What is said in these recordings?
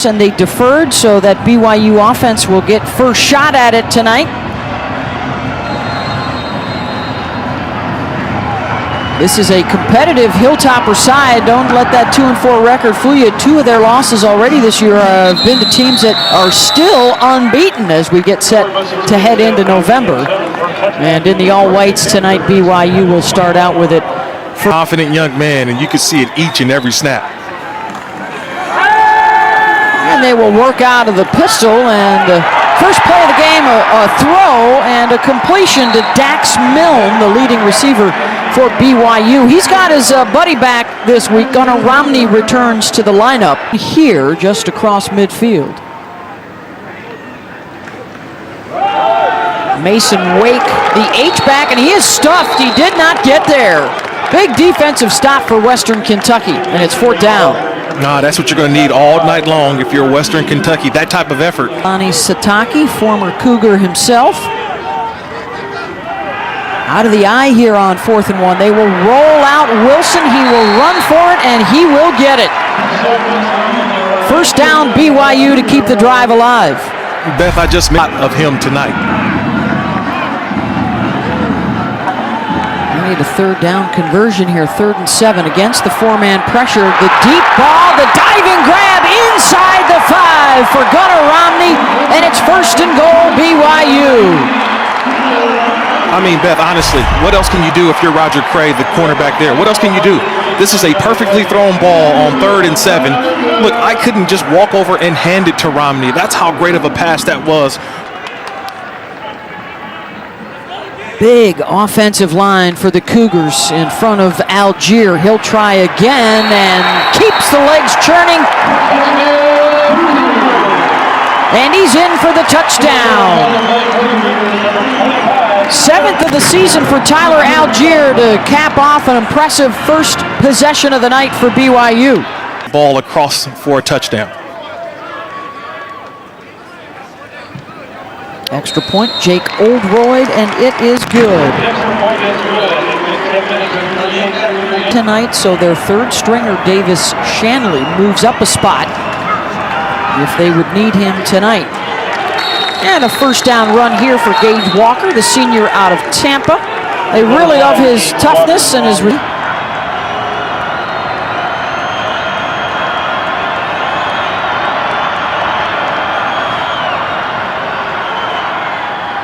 And they deferred so that BYU offense will get first shot at it tonight. This is a competitive Hilltopper side. Don't let that 2-4 record fool you. 2 of their losses already this year have been to teams that are still unbeaten as we get set to head into November. And in the all-whites tonight, BYU will start out with it. Confident young man, and you can see it each and every snap. And they will work out of the pistol, and first play of the game, a throw and a completion to Dax Milne, the leading receiver for BYU. He's got his buddy back this week. Gunnar Romney returns to the lineup here just across midfield. Mason Wake, the H-back, and he is stuffed. He did not get there. Big defensive stop for Western Kentucky, and it's 4th down. Nah, that's what you're going to need all night long if you're Western Kentucky, that type of effort. Lonnie Sataki, former Cougar himself. Out of the eye here on 4th and 1. They will roll out Wilson. He will run for it, and he will get it. First down, BYU to keep the drive alive. Beth, I just met of him tonight. Need a 3rd down conversion here, 3rd and 7 against the 4-man pressure. The deep ball, the diving grab inside the 5 for Gunnar Romney, and it's 1st and goal, BYU. I mean, Beth, honestly, what else can you do if you're Roger Cray, the cornerback there? What else can you do? This is a perfectly thrown ball on 3rd and 7. Look, I couldn't just walk over and hand it to Romney. That's how great of a pass that was. Big offensive line for the Cougars in front of Allgeier. He'll try again and keeps the legs churning. And he's in for the touchdown. 7th of the season for Tyler Allgeier to cap off an impressive first possession of the night for BYU. Ball across for a touchdown. Extra point, Jake Oldroyd, and it is good. Tonight, so their 3rd stringer, Davis Shanley, moves up a spot if they would need him tonight. And a first down run here for Gage Walker, the senior out of Tampa. They really love his toughness and his...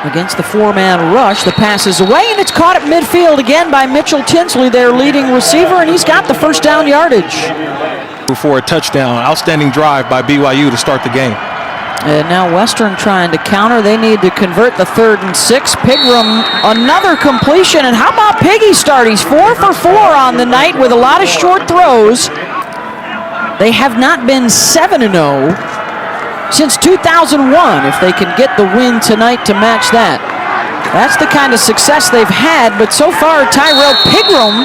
Against the 4-man rush, the pass is away, and it's caught at midfield again by Mitchell Tinsley, their leading receiver, and he's got the first down yardage. For a touchdown, outstanding drive by BYU to start the game. And now Western trying to counter. They need to convert the 3rd and 6. Pigram, another completion, and how about Piggy start? He's 4 for 4 on the night with a lot of short throws. They have not been 7-0. Since 2001, if they can get the win tonight to match that. That's the kind of success they've had, but so far Tyrell Pigram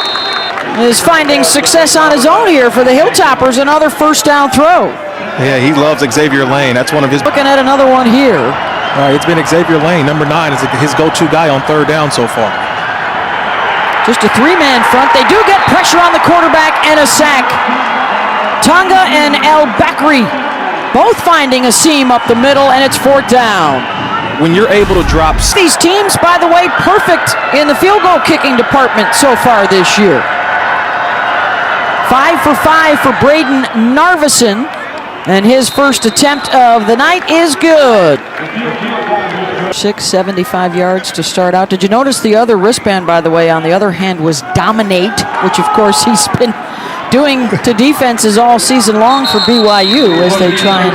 is finding success on his own here for the Hilltoppers. Another first down throw. Yeah, he loves Xavier Lane. That's one of his... Looking at another one here. All right, it's been Xavier Lane. Number 9 is his go-to guy on 3rd down so far. Just a 3-man front. They do get pressure on the quarterback and a sack. Tonga and El Bakri both finding a seam up the middle, and it's 4th down. When you're able to drop... These teams, by the way, perfect in the field goal kicking department so far this year. 5 for 5 for Braden Narveson, and his first attempt of the night is good. 75 yards to start out. Did you notice the other wristband, by the way, on the other hand, was dominate, which, of course, he's been doing to defenses all season long for BYU as they try and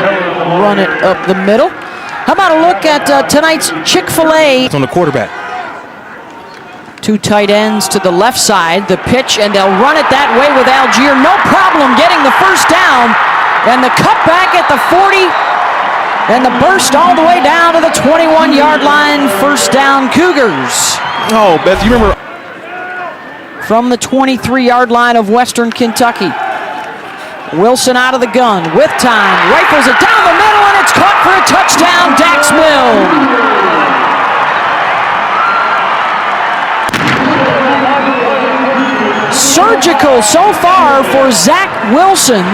run it up the middle. How about a look at tonight's Chick-fil-A? On the quarterback. 2 tight ends to the left side, the pitch, and they'll run it that way with Allgeier. No problem getting the first down, and the cutback at the 40, and the burst all the way down to the 21-yard line. First down, Cougars. Oh, Beth, you remember... From the 23-yard line of Western Kentucky. Wilson out of the gun with time, rifles it down the middle, and it's caught for a touchdown, Dax Milne. Surgical so far for Zach Wilson.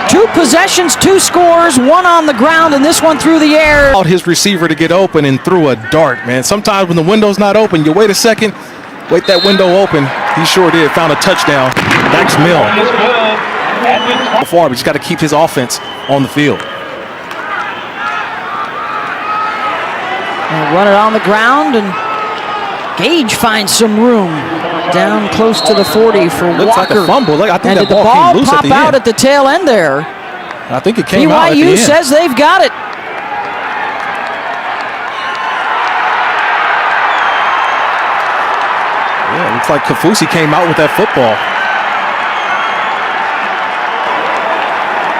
2 possessions, 2 scores, 1 on the ground, and this one through the air. His receiver to get open and threw a dart, man. Sometimes when the window's not open, you wait a second, wait that window open. He sure did. Found a touchdown. Dax Milne. Before, but he's got to keep his offense on the field. And run it on the ground, and Gage finds some room down close to the 40 for Walker. Looks like a fumble. Look, I think and that ball came loose at the end. Pop out at the tail end there? I think it came out at the BYU end. says they've got it. Yeah, it looks like Kafusi came out with that football.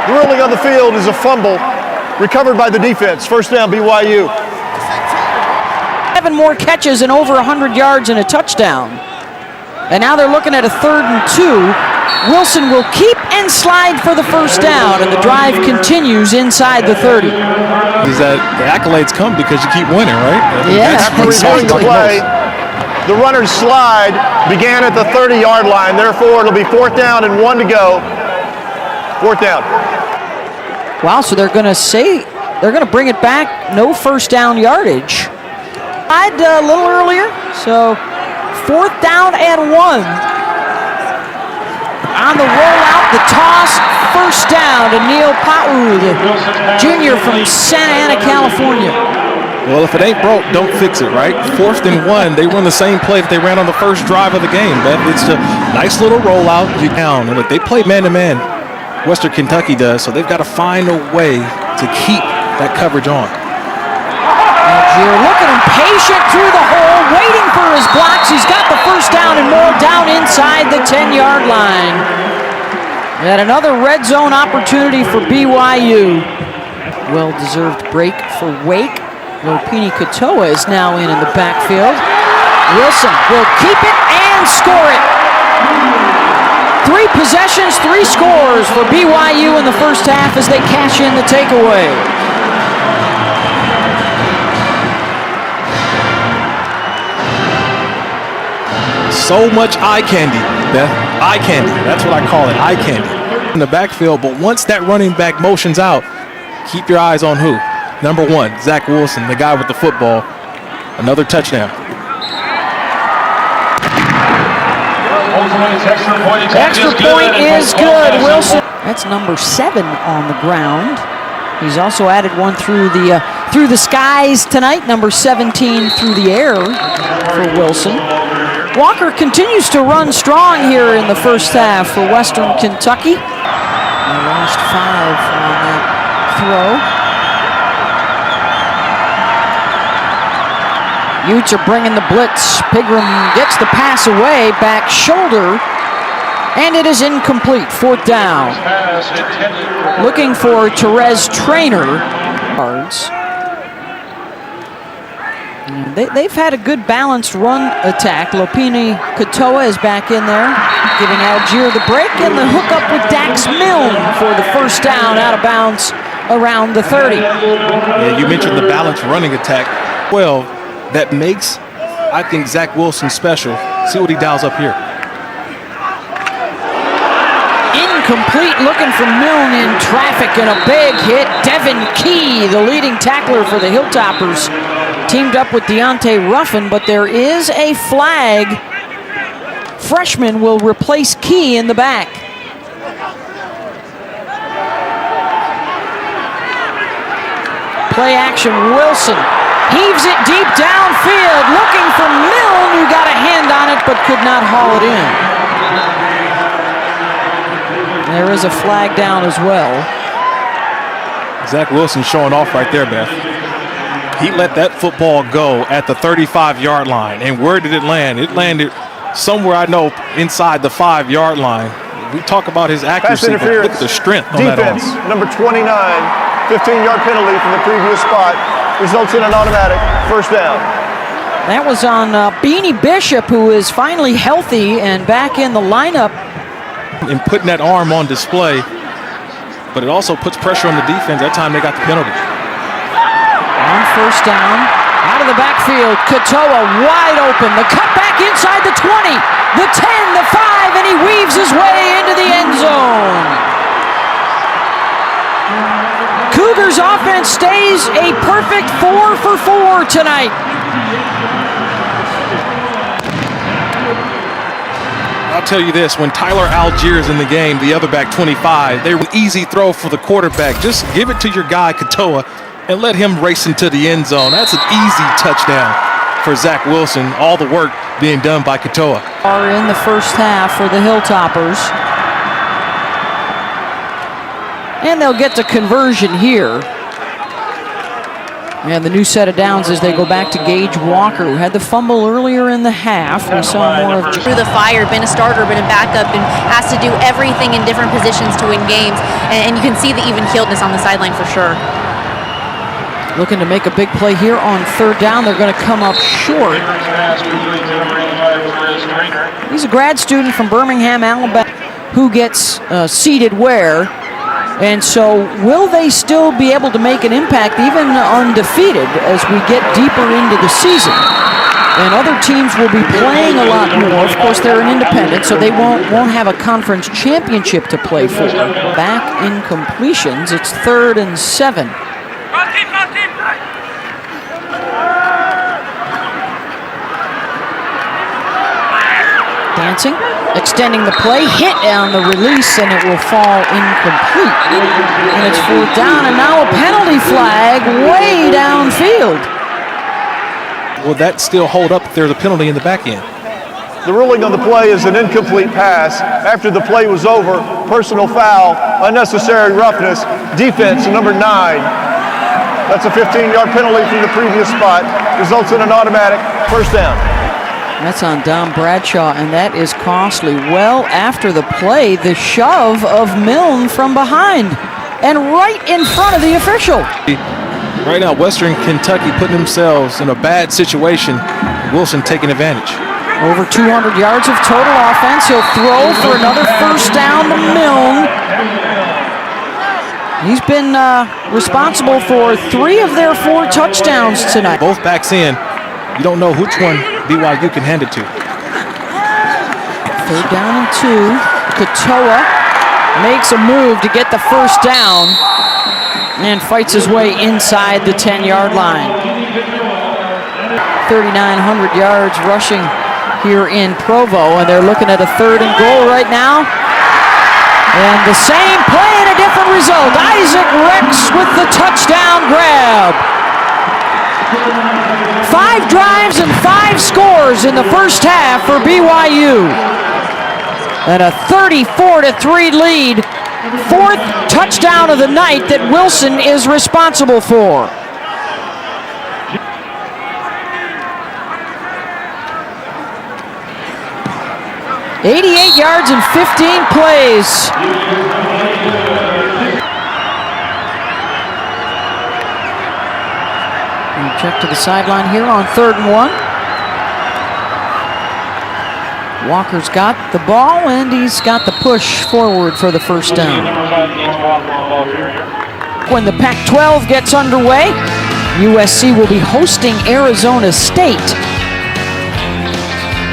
The ruling on the field is a fumble recovered by the defense. First down, BYU. 7 more catches and over 100 yards and a touchdown. And now they're looking at a 3rd and 2. Wilson will keep and slide for the first down, and the drive continues inside the 30. Is that the accolades come because you keep winning, right? Yeah. After reviewing the play, the runner's slide began at the 30-yard line. Therefore, it'll be 4th down and 1 to go. 4th down. Wow, so they're going to bring it back. No first down yardage. A little earlier, so 4th down and 1. On the rollout, the toss, first down to Neil Pa'u, the junior from Santa Ana, California. Well, if it ain't broke, don't fix it, right? 4th and 1, they run the same play that they ran on the first drive of the game. It's a nice little rollout. You down, and look, they play man-to-man. Western Kentucky does, so they've got to find a way to keep that coverage on. Look at him, patient through the hole, waiting for his blocks. He's got the first down and more down inside the 10-yard line. And another red zone opportunity for BYU. Well-deserved break for Wake. Lopini Katoa is now in the backfield. Wilson will keep it and score it. 3 possessions, 3 scores for BYU in the first half as they cash in the takeaway. So much eye candy, Beth. Eye candy. That's what I call it, eye candy. In the backfield, but once that running back motions out, keep your eyes on who? Number 1, Zach Wilson, the guy with the football. Another touchdown. Extra point is good. Wilson. That's number 7 on the ground. He's also added one through the skies tonight. Number 17 through the air for Wilson. Walker continues to run strong here in the first half for Western Kentucky. They lost 5 on that throw. Utes are bringing the blitz. Pigram gets the pass away, back shoulder, and it is incomplete. 4th down. Looking for Therese Traynor. They've had a good balanced run attack. Lopini Katoa is back in there, giving Allgeier the break, and the hookup with Dax Milne for the first down out of bounds around the 30. Yeah, you mentioned the balanced running attack. Well, that makes, I think, Zach Wilson special. See what he dials up here. Incomplete, looking for Milne in traffic, and a big hit. Devin Key, the leading tackler for the Hilltoppers, teamed up with Deontay Ruffin, but there is a flag. Freshman will replace Key in the back. Play action, Wilson heaves it deep downfield, looking for Milne, who got a hand on it but could not haul it in. There is a flag down as well. Zach Wilson showing off right there, Beth. He let that football go at the 35-yard line. And where did it land? It landed somewhere, I know, inside the 5-yard line. We talk about his accuracy, but look at the strength on that arm. Defense, number 29, 15-yard penalty from the previous spot. Results in an automatic first down. That was on Beanie Bishop, who is finally healthy and back in the lineup. And putting that arm on display, but it also puts pressure on the defense. That time they got the penalty. On first down, out of the backfield, Katoa wide open. The cutback inside the 20, the 10, the 5, and he weaves his way into the end zone. Walker's offense stays a perfect 4 for 4 tonight. I'll tell you this, when Tyler Allgeier is in the game, the other back 25, they were an easy throw for the quarterback. Just give it to your guy, Katoa, and let him race into the end zone. That's an easy touchdown for Zach Wilson. All the work being done by Katoa. Are in the first half for the Hilltoppers. And they'll get the conversion here. And the new set of downs as they go back to Gage Walker, who had the fumble earlier in the half. We saw more of through the fire, been a starter, been a backup, and has to do everything in different positions to win games. And you can see the even-keeledness on the sideline for sure. Looking to make a big play here on third down. They're going to come up short. He's a grad student from Birmingham, Alabama, who gets seated where. And so will they still be able to make an impact even undefeated as we get deeper into the season? And other teams will be playing a lot more. Of course, they're an independent, so they won't have a conference championship to play for. Back in completions, it's 3rd and 7. Dancing, extending the play, hit on the release, and it will fall incomplete. And it's 4th down, and now a penalty flag way downfield. Will that still hold up if there's a penalty in the back end? The ruling on the play is an incomplete pass. After the play was over, personal foul, unnecessary roughness, defense, number 9. That's a 15-yard penalty from the previous spot. Results in an automatic first down. That's on Dom Bradshaw, and that is costly. Well, after the play, the shove of Milne from behind and right in front of the official. Right now, Western Kentucky putting themselves in a bad situation. Wilson taking advantage. Over 200 yards of total offense. He'll throw for another first down to Milne. He's been responsible for 3 of their 4 touchdowns tonight. Both backs in. You don't know which one BYU can hand it to. 3rd down and 2. Katoa makes a move to get the first down and fights his way inside the 10-yard line. 3,900 yards rushing here in Provo, and they're looking at a 3rd and goal right now. And the same play and a different result. Isaac Rex with the touchdown grab. 5 drives and 5 scores in the first half for BYU. And a 34-3 lead. 4th touchdown of the night that Wilson is responsible for. .88 yards and 15 plays. Check to the sideline here on 3rd and 1. Walker's got the ball, and he's got the push forward for the first down. When the Pac-12 gets underway, USC will be hosting Arizona State.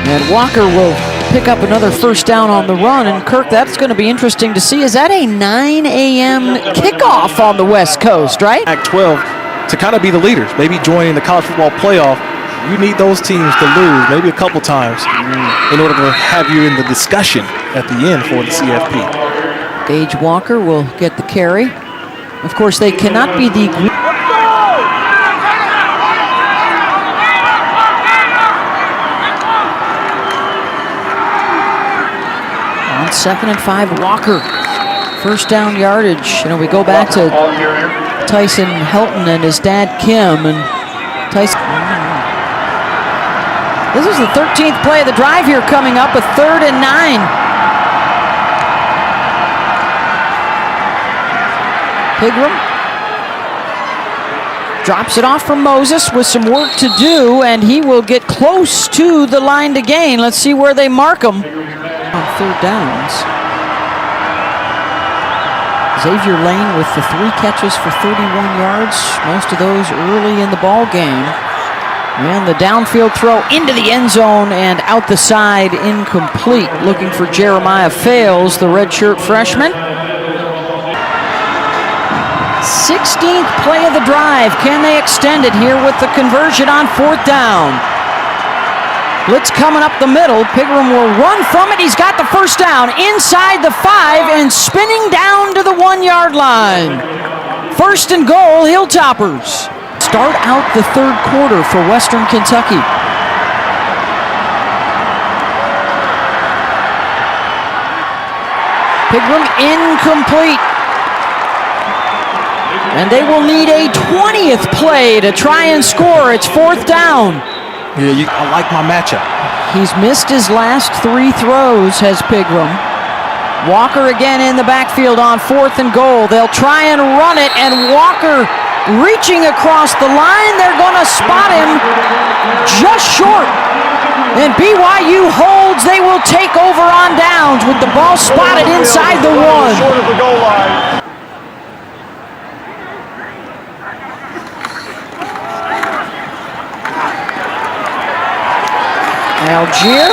And Walker will pick up another first down on the run. And Kirk, that's going to be interesting to see. Is that a 9 a.m. kickoff on the West Coast, right? Pac-12 to kind of be the leaders, maybe joining the college football playoff. You need those teams to lose maybe a couple times in order to have you in the discussion at the end for the CFP. Gage Walker will get the carry. Of course, they cannot be the on 2nd and 5, Walker. First down yardage. You know, we go back to Tyson Helton and his dad Kim, and Tyson. This is the 13th play of the drive here coming up, a 3rd and 9. Pigram drops it off from Moses with some work to do, and he will get close to the line to gain. Let's see where they mark him on 3rd downs. Xavier Lane with the 3 catches for 31 yards, most of those early in the ball game. And the downfield throw into the end zone and out the side, incomplete. Looking for Jeremiah Fales, the redshirt freshman. 16th play of the drive. Can they extend it here with the conversion on 4th down? Blitz coming up the middle. Pigram will run from it. He's got the first down inside the 5 and spinning down to the 1-yard line. 1st and goal, Hilltoppers. Start out the 3rd quarter for Western Kentucky. Pigram incomplete. And they will need a 20th play to try and score. It's 4th down. Yeah, I like my matchup. He's missed his last 3 throws, has Pigram. Walker again in the backfield on 4th and goal. They'll try and run it, and Walker reaching across the line. They're going to spot him just short. And BYU holds. They will take over on downs with the ball spotted inside the 1. Short of the goal line. Allgeier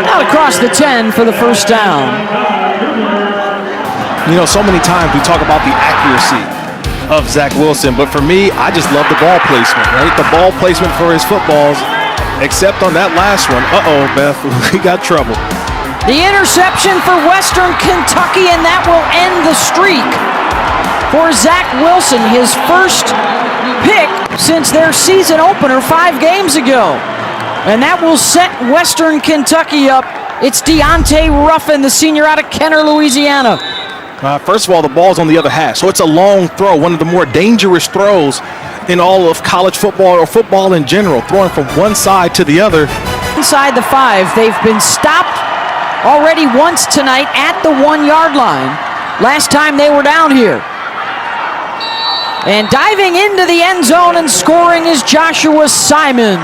out across the 10 for the first down. You know, so many times we talk about the accuracy of Zach Wilson, but for me, I just love the ball placement, right? The ball placement for his footballs, except on that last one. Uh-oh, Beth, we got trouble. The interception for Western Kentucky, and that will end the streak for Zach Wilson, his first pick since their season opener 5 games ago. And that will set Western Kentucky up. It's Deontay Ruffin, the senior out of Kenner, Louisiana. First of all, the ball's on the other half, so it's a long throw, one of the more dangerous throws in all of college football or football in general, throwing from one side to the other. Inside the 5, they've been stopped already once tonight at the 1-yard line. Last time they were down here. And diving into the end zone and scoring is Joshua Simon.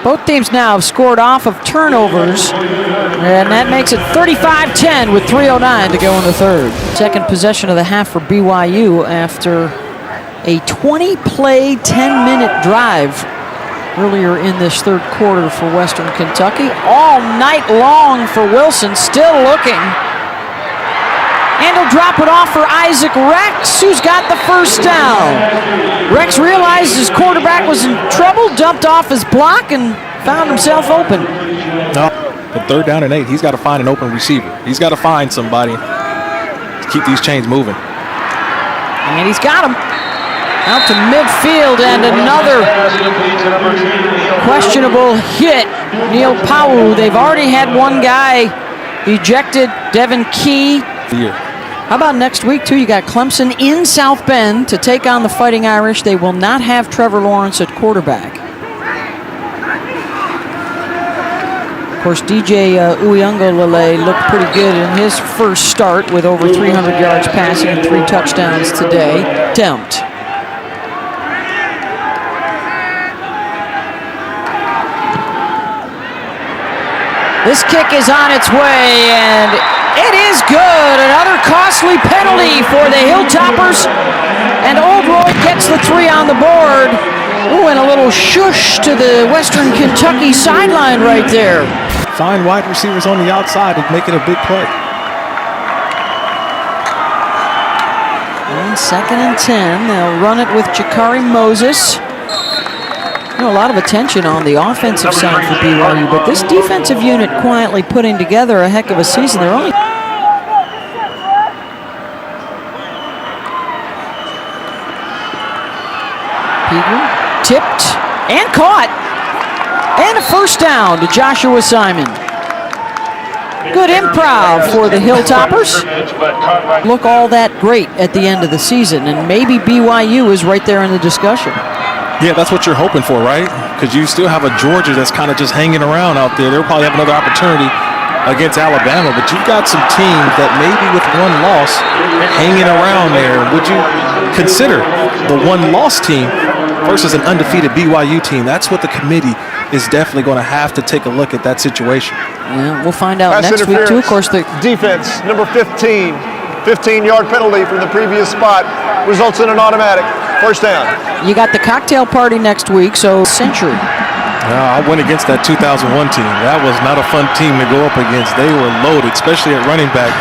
Both teams now have scored off of turnovers, and that makes it 35-10 with 3:09 to go in the 3rd. Second possession of the half for BYU after a 20-play, 10-minute drive earlier in this 3rd quarter for Western Kentucky. All night long for Wilson, still looking. And he'll drop it off for Isaac Rex, who's got the first down. Rex realized his quarterback was in trouble, dumped off his block, and found himself open. No, but 3rd down and 8, he's got to find an open receiver. He's got to find somebody to keep these chains moving. And he's got him. Out to midfield, and another questionable hit. Neil Powell, they've already had one guy ejected, Devin Key. How about next week, too? You got Clemson in South Bend to take on the Fighting Irish. They will not have Trevor Lawrence at quarterback. Of course, DJ Uyunglele looked pretty good in his first start with over 300 yards passing and 3 touchdowns today. Attempt. This kick is on its way, and it is good. Another costly penalty for the Hilltoppers. And Oldroyd gets the 3 on the board. Ooh, and a little shush to the Western Kentucky sideline right there. Find wide receivers on the outside and make it a big play. And 2nd and 10. They'll run it with Jakari Moses. You know, a lot of attention on the offensive side for BYU, but this defensive unit quietly putting together a heck of a season. They're only Peter tipped and caught, and a first down to Joshua Simon. Good improv for the Hilltoppers. Look all that great at the end of the season, and maybe BYU is right there in the discussion. Yeah, that's what you're hoping for, right? Because you still have a Georgia that's kind of just hanging around out there. They'll probably have another opportunity against Alabama, but you've got some teams that maybe with one loss hanging around there. Would you consider the one-loss team versus an undefeated BYU team? That's what the committee is definitely going to have to take a look at that situation. Yeah, we'll find out Pass next week, too. Of interference. course, the Defense, number 15. 15-yard penalty from the previous spot results in an automatic first down. you got the cocktail party next week, so Century. I went against that 2001 team. That was not a fun team to go up against. They were loaded, especially at running back.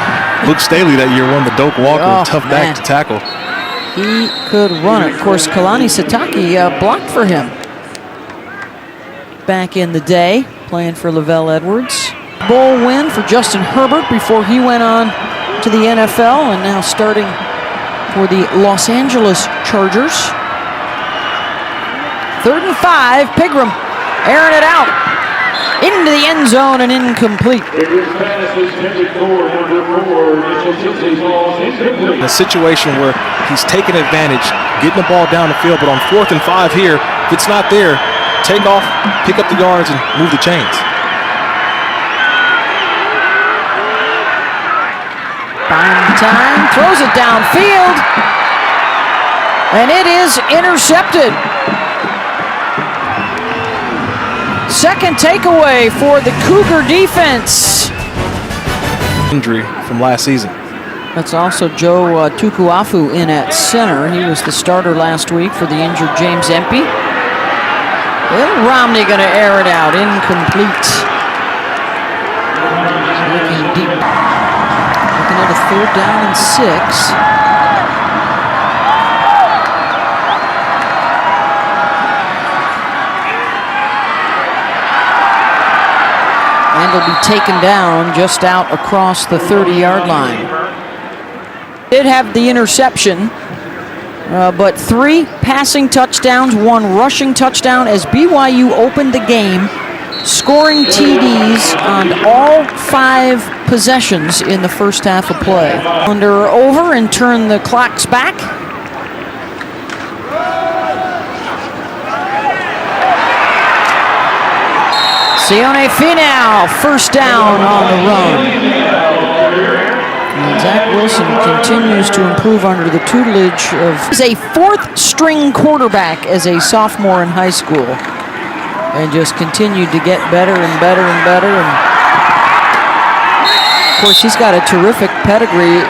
Luke Staley that year won the Doak Walker, tough back to tackle. He could run it. Of course, Kalani Sitake blocked for him back in the day, playing for Lavelle Edwards. Bowl win for Justin Herbert before he went on to the NFL and now starting for the Los Angeles Chargers. 3rd and 5, Pigram airing it out into the end zone and incomplete. A situation where he's taking advantage, getting the ball down the field, but on 4th and 5 here, if it's not there, take off, pick up the yards, and move the chains. Buying time, throws it downfield, and it is intercepted. Second takeaway for the Cougar defense. Injury from last season. That's also Joe Tukuafu in at center. He was the starter last week for the injured James Empey. Will Romney going to air it out, incomplete. Looking deep. Looking at a 3rd down and 6. And will be taken down just out across the 30-yard line. Did have the interception, but 3 passing touchdowns, 1 rushing touchdown as BYU opened the game, scoring TDs on all 5 possessions in the first half of play. Under over and turn the clocks back. Sione Finau, first down on the run. And Zach Wilson continues to improve under the tutelage of... He's a 4th-string quarterback as a sophomore in high school. And just continued to get better and better and better. And of course, he's got a terrific pedigree.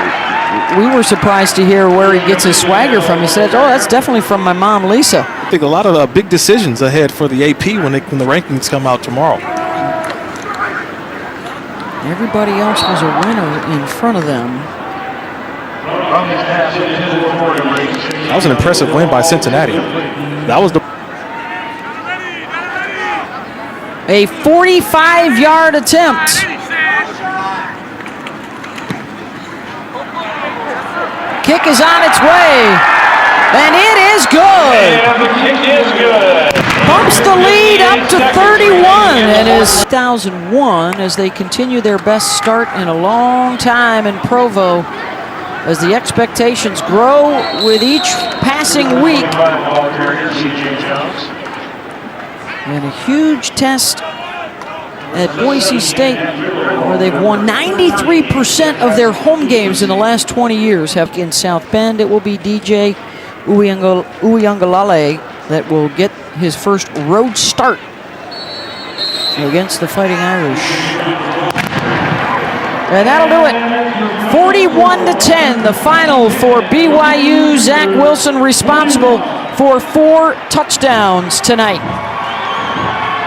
We were surprised to hear where he gets his swagger from. He said, oh, that's definitely from my mom, Lisa. I think a lot of big decisions ahead for the AP when the rankings come out tomorrow. Everybody else was a winner in front of them. That was an impressive win by Cincinnati. That was the... A 45-yard attempt. Kick is on its way, and it is good. And the kick is good. Bumps the lead up to 31, and is 2001 as they continue their best start in a long time in Provo, as the expectations grow with each passing week. And a huge test at Boise State, where they've won 93% of their home games in the last 20 years. Have in South Bend, it will be DJ Uiagalelei that will get his first road start against the Fighting Irish. And that'll do it. 41-10, the final for BYU. Zach Wilson responsible for 4 touchdowns tonight.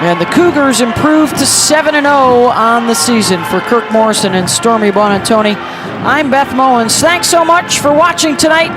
And the Cougars improved to 7-0 on the season. For Kirk Morrison and Stormy Bonantoni, I'm Beth Mowens. Thanks so much for watching tonight.